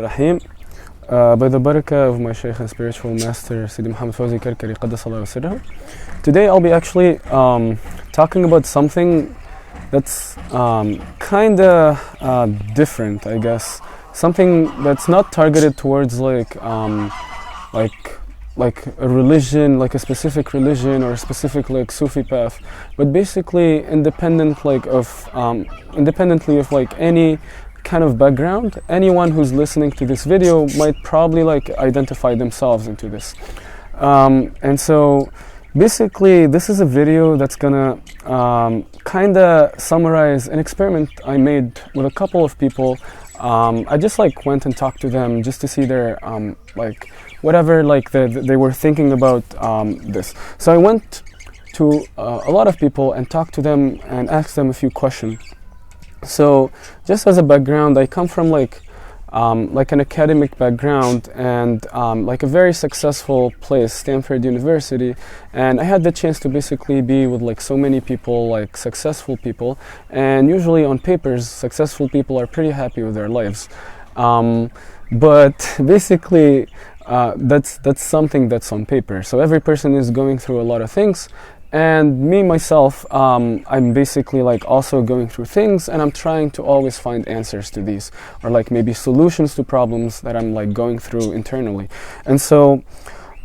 Rahim. By the barakah of my Shaykh and spiritual master, Sidi Muhammad Fawzi Karkari, Qaddasallahu sirrahu. Today I'll be actually talking about something that's kinda different, I guess. Something that's not targeted towards like a religion, like a specific religion or a specific like Sufi path, but basically independently of like any kind of background. Anyone who's listening to this video might probably like identify themselves into this. And so basically this is a video that's gonna kinda summarize an experiment I made with a couple of people. I just like went and talked to them just to see their like whatever like they were thinking about this. So I went to a lot of people and talked to them and asked them a few questions. So just as a background, I come from like an academic background and like a very successful place, Stanford University, and I had the chance to basically be with like so many people, like successful people, and usually on papers, successful people are pretty happy with their lives. But basically that's something that's on paper. So every person is going through a lot of things. And me, myself, I'm basically like also going through things, and I'm trying to always find answers to these, or like maybe solutions to problems that I'm like going through internally. And so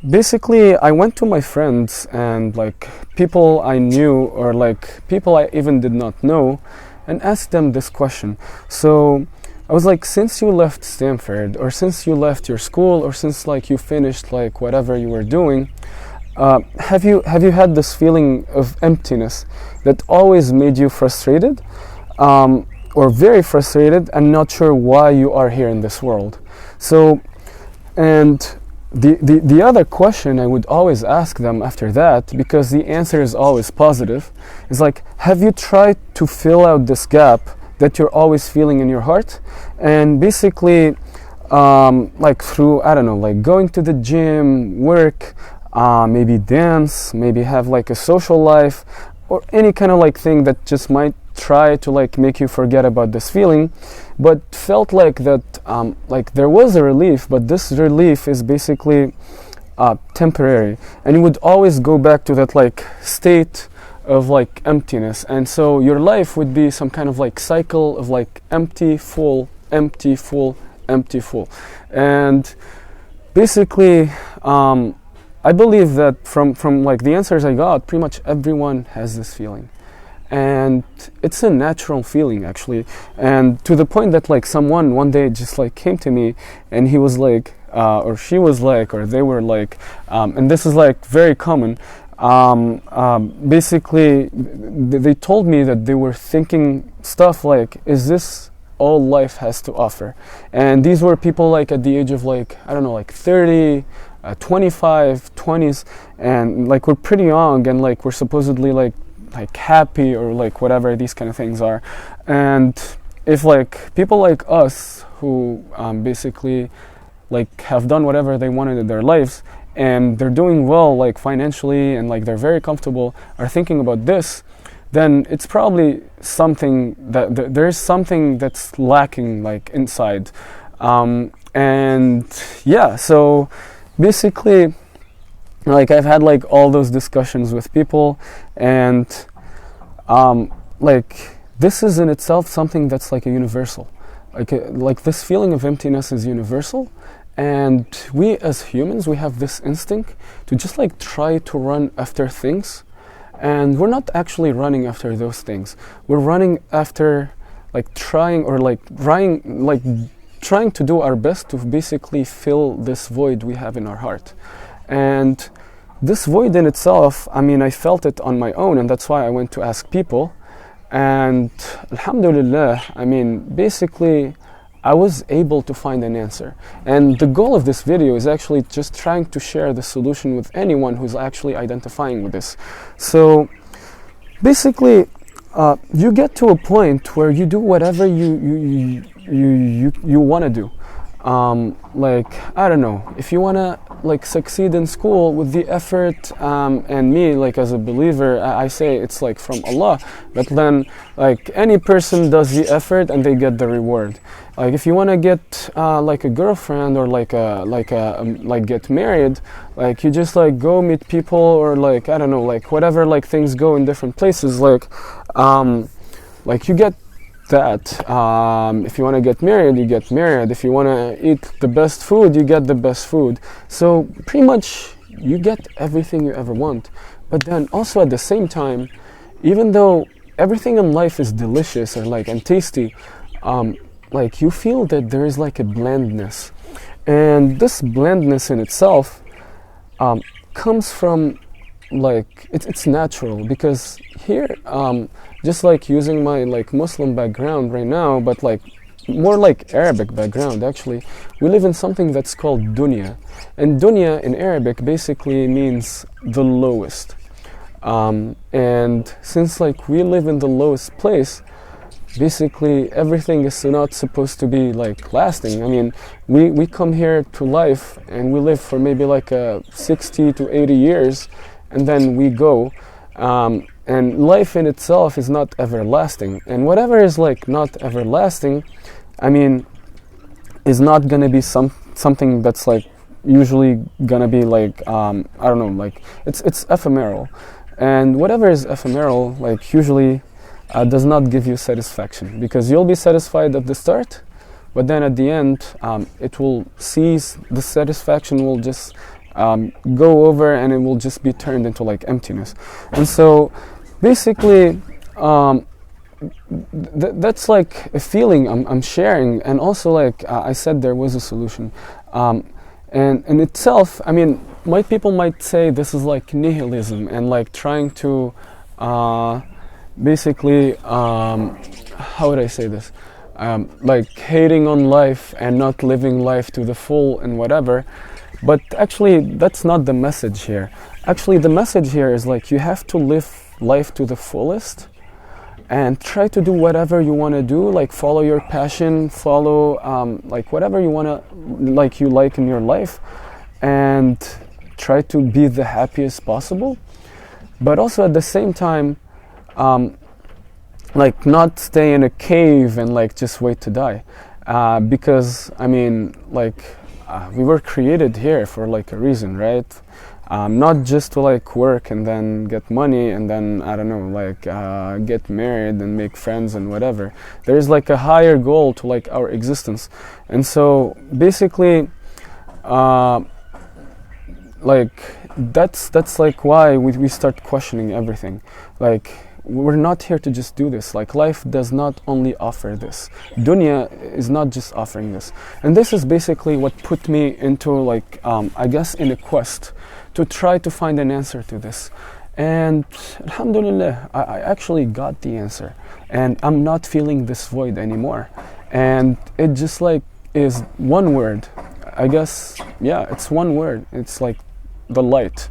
basically I went to my friends and like people I knew or like people I even did not know and asked them this question. So I was like, since you left Stanford, or since you left your school, or since like you finished like whatever you were doing, have you had this feeling of emptiness that always made you frustrated, or very frustrated and not sure why you are here in this world? So, and the other question I would always ask them after that, because the answer is always positive, is like, have you tried to fill out this gap that you're always feeling in your heart? And basically, like through, I don't know, like going to the gym, work, maybe dance, maybe have like a social life, or any kind of like thing that just might try to like make you forget about this feeling, but felt like that like there was a relief, but this relief is basically temporary, and you would always go back to that like state of like emptiness. And so your life would be some kind of like cycle of like empty, full, empty, full, empty, full. And basically I believe that from like the answers I got, pretty much everyone has this feeling, and it's a natural feeling actually. And to the point that like someone one day just like came to me and he was like, or she was like, or they were like, and this is like very common. Basically, they told me that they were thinking stuff like, is this all life has to offer? And these were people like at the age of like, I don't know, like 30, 25, 20s, and like we're pretty young, and like we're supposedly like happy, or like whatever these kind of things are. And if like people like us who basically like have done whatever they wanted in their lives, and they're doing well like financially, and like they're very comfortable, are thinking about this, then it's probably something that there's something that's lacking like inside. And yeah, so basically like I've had like all those discussions with people, and like this is in itself something that's like a universal, like this feeling of emptiness is universal. And we as humans, we have this instinct to just like try to run after things, and we're not actually running after those things. We're running after like trying to do our best to basically fill this void we have in our heart. And this void in itself, I mean, I felt it on my own, and that's why I went to ask people. And alhamdulillah, I mean, basically I was able to find an answer. And the goal of this video is actually just trying to share the solution with anyone who's actually identifying with this. So basically, you get to a point where you do whatever you want to do. Like, I don't know, if you want to like succeed in school with the effort, and me like as a believer, I say it's like from Allah, but then like any person does the effort and they get the reward. Like if you want to get like a girlfriend or like get married, like you just like go meet people, or like I don't know, like whatever, like things go in different places. Like you get that. If you want to get married, you get married. If you want to eat the best food, you get the best food. So pretty much you get everything you ever want. But then also at the same time, even though everything in life is delicious or like and tasty, like you feel that there is like a blandness, and this blandness in itself comes from like it's natural, because here just like using my like Muslim background right now, but like more like Arabic background actually, we live in something that's called dunya, and dunya in Arabic basically means the lowest, and since like we live in the lowest place, basically everything is not supposed to be like lasting. I mean, we come here to life and we live for maybe like 60 to 80 years, and then we go, and life in itself is not everlasting, and whatever is like not everlasting, I mean, is not gonna be something that's like usually gonna be like I don't know, like it's ephemeral, and whatever is ephemeral like usually does not give you satisfaction, because you'll be satisfied at the start, but then at the end it will cease. The satisfaction will just go over, and it will just be turned into like emptiness. And so basically that's like a feeling I'm sharing, and also like I said there was a solution, and in itself, I mean, people might say this is like nihilism and like trying to basically how would I say this, like hating on life and not living life to the full and whatever. But actually that's not the message here. Actually the message here is like you have to live life to the fullest and try to do whatever you want to do, like follow your passion, follow like whatever you want to like in your life, and try to be the happiest possible, but also at the same time like not stay in a cave and like just wait to die, because I mean like we were created here for like a reason, right? Not just to like work and then get money and then I don't know, like get married and make friends and whatever. There's like a higher goal to like our existence, and so basically like that's like why we start questioning everything. Like we're not here to just do this. Like life does not only offer this. Dunya is not just offering this. And this is basically what put me into like I guess in a quest to try to find an answer to this. And alhamdulillah, I actually got the answer, and I'm not feeling this void anymore. And it just like is one word, I guess. Yeah, it's one word. It's like the light,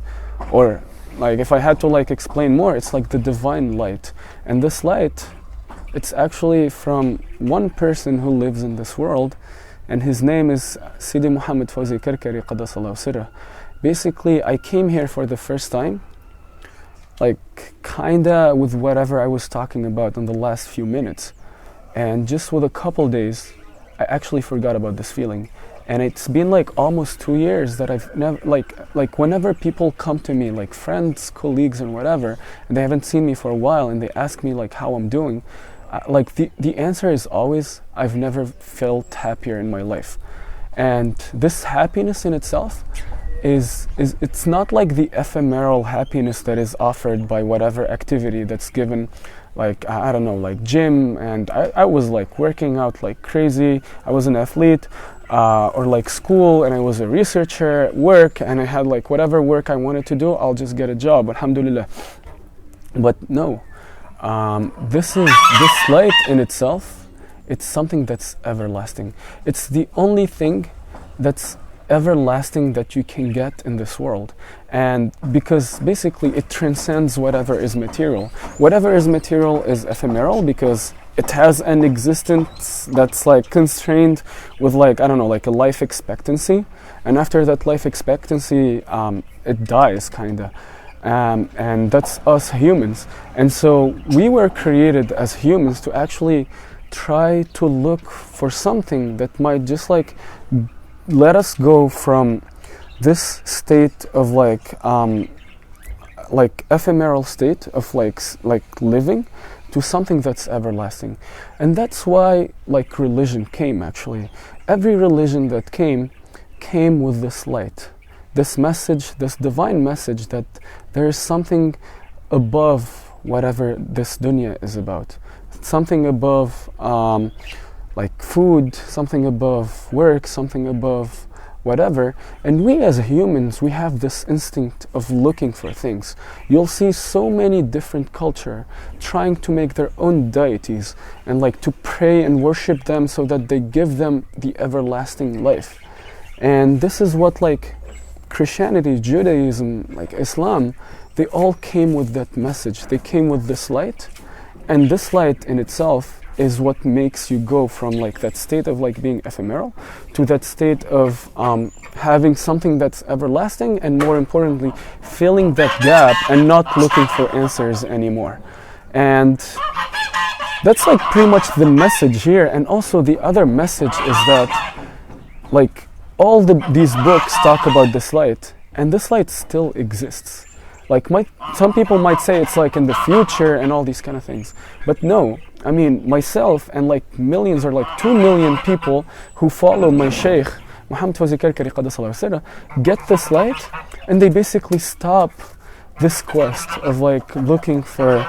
or like if I had to like explain more, it's like the divine light. And this light, it's actually from one person who lives in this world, and his name is Sidi Muhammad Fawzi Karkari Qaddasallahu Sirrah. Basically I came here for the first time, like kinda with whatever I was talking about in the last few minutes, and just with a couple days I actually forgot about this feeling. And it's been like almost 2 years that I've never like whenever people come to me, like friends, colleagues and whatever, and they haven't seen me for a while, and they ask me like how I'm doing, like the answer is always, I've never felt happier in my life. And this happiness in itself is it's not like the ephemeral happiness that is offered by whatever activity that's given, like I don't know, like gym, and I was like working out like crazy, I was an athlete, or like school, and I was a researcher at work, and I had like whatever work I wanted to do, I'll just get a job, alhamdulillah. But no, this light in itself, it's something that's everlasting. It's the only thing that's everlasting that you can get in this world. And because basically it transcends whatever is material. Whatever is material is ephemeral, because it has an existence that's like constrained with like, I don't know, like a life expectancy, and after that life expectancy it dies kinda, and that's us humans. And so we were created as humans to actually try to look for something that might just like let us go from this state of like ephemeral state of like living to something that's everlasting. And that's why like religion came. Actually, every religion that came with this light, this message, this divine message that there is something above whatever this dunya is about, something above like food, something above work, something above whatever. And we as humans, we have this instinct of looking for things. You'll see so many different culture trying to make their own deities and like to pray and worship them so that they give them the everlasting life. And this is what like Christianity, Judaism, like Islam, they all came with that message. They came with this light, and this light in itself is what makes you go from like that state of like being ephemeral to that state of having something that's everlasting, and more importantly, filling that gap and not looking for answers anymore. And that's like pretty much the message here. And also the other message is that like all these books talk about this light, and this light still exists. Like some people might say it's like in the future and all these kind of things, but no. I mean, myself and like millions or like 2 million people who follow my Shaykh Muhammad get this light, and they basically stop this quest of like looking for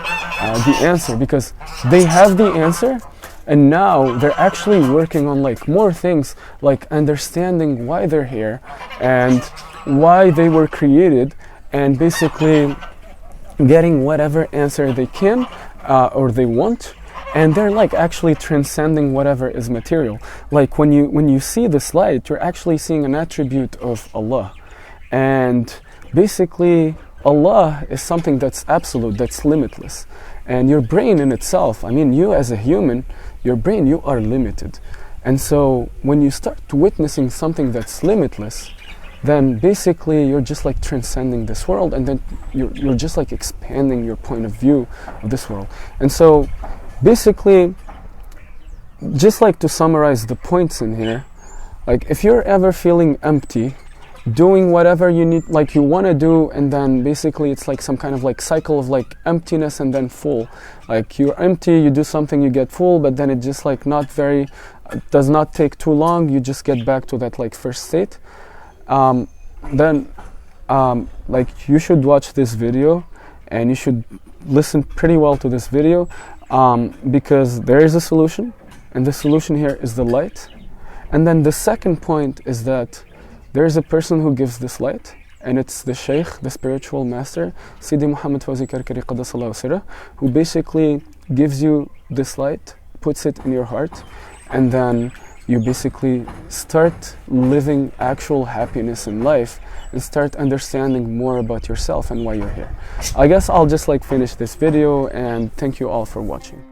the answer, because they have the answer. And now they're actually working on like more things, like understanding why they're here and why they were created, and basically getting whatever answer they can or they want. And they're like actually transcending whatever is material. Like when you see this light, you're actually seeing an attribute of Allah. And basically Allah is something that's absolute, that's limitless. And your brain in itself, I mean, you as a human, your brain, you are limited. And so when you start witnessing something that's limitless, then basically you're just like transcending this world, and then you're just like expanding your point of view of this world. And so basically, just like to summarize the points in here, like if you're ever feeling empty, doing whatever you need, like you want to do, and then basically it's like some kind of like cycle of like emptiness and then full. Like you're empty, you do something, you get full, but then it just like does not take too long, you just get back to that like first state. Then like you should watch this video, and you should listen pretty well to this video, because there is a solution, and the solution here is the light. And then the second point is that there is a person who gives this light, and it's the Shaykh, the spiritual master, Sidi Muhammad Fawzi Karkari Qaddasallahu Sirah, who basically gives you this light, puts it in your heart, and then you basically start living actual happiness in life and start understanding more about yourself and why you're here. I guess I'll just like finish this video, and thank you all for watching.